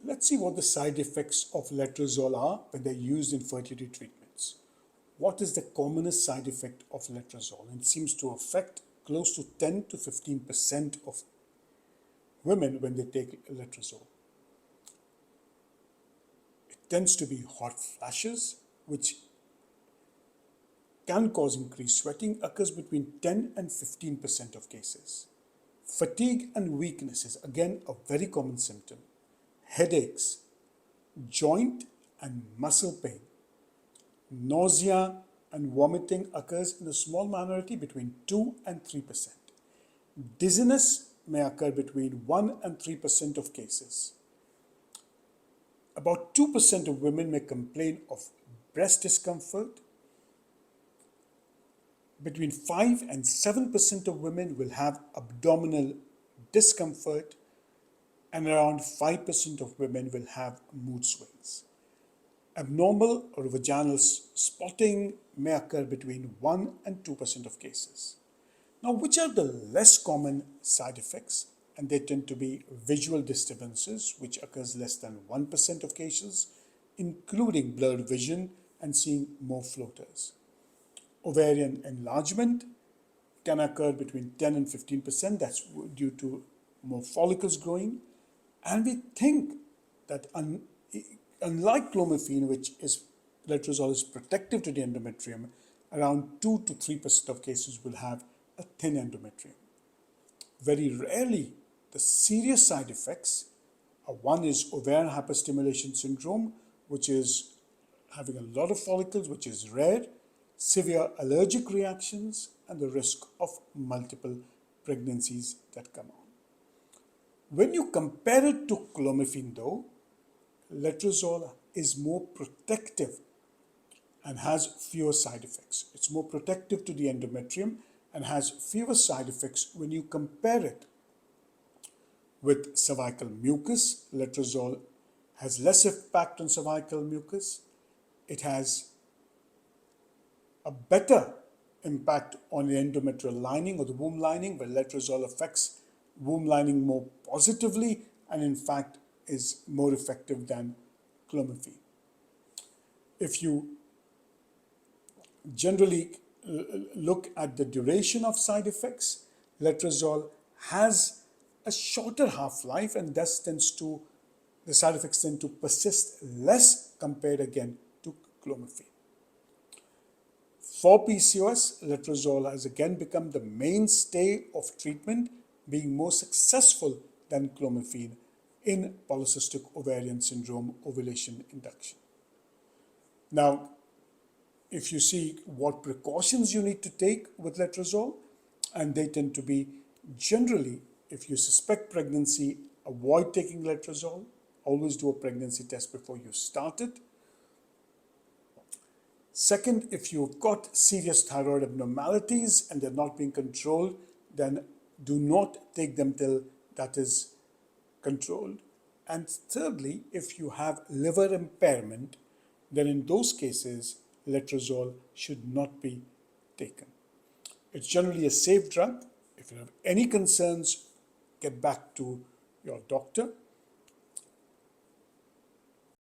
Let's see what the side effects of letrozole are when they're used in fertility treatments. What is the commonest side effect of letrozole? It seems to affect close to 10 to 15% of women when they take letrozole. It tends to be hot flashes, which can cause increased sweating, occurs between 10 and 15% of cases. Fatigue and weakness is again a very common symptom. Headaches, joint and muscle pain, nausea and vomiting occurs in a small minority between 2 and 3%. Dizziness may occur between 1 and 3% of cases. About 2% of women may complain of breast discomfort. Between 5 and 7% of women will have abdominal discomfort, and around 5% of women will have mood swings. Abnormal or vaginal spotting may occur between 1 and 2% of cases. Now, which are the less common side effects? And they tend to be visual disturbances, which occurs less than 1% of cases, including blurred vision and seeing more floaters. Ovarian enlargement can occur between 10 and 15%. That's due to more follicles growing. And we think that unlike clomiphene, which is letrozole is protective to the endometrium, around 2 to 3% of cases will have a thin endometrium. Very rarely, the serious side effects one is ovarian hyperstimulation syndrome, which is having a lot of follicles, which is rare, severe allergic reactions, and the risk of multiple pregnancies that come on. When you compare it to clomiphene, though, letrozole is more protective and has fewer side effects. It's more protective to the endometrium and has fewer side effects when you compare it with cervical mucus. Letrozole has less impact on cervical mucus. It has a better impact on the endometrial lining or the womb lining, where letrozole affects womb lining more positively and in fact is more effective than clomiphene. If you generally look at the duration of side effects, letrozole has a shorter half-life and thus the side effects tend to persist less compared again to clomiphene. For PCOS, letrozole has again become the mainstay of treatment, being more successful than clomiphene in polycystic ovarian syndrome ovulation induction. Now, if you see what precautions you need to take with letrozole, and they tend to be generally, if you suspect pregnancy, avoid taking letrozole. Always do a pregnancy test before you start it. Second, if you've got serious thyroid abnormalities and they're not being controlled, then do not take them till that is controlled. And thirdly, if you have liver impairment, then in those cases, letrozole should not be taken. It's generally a safe drug. If you have any concerns, get back to your doctor.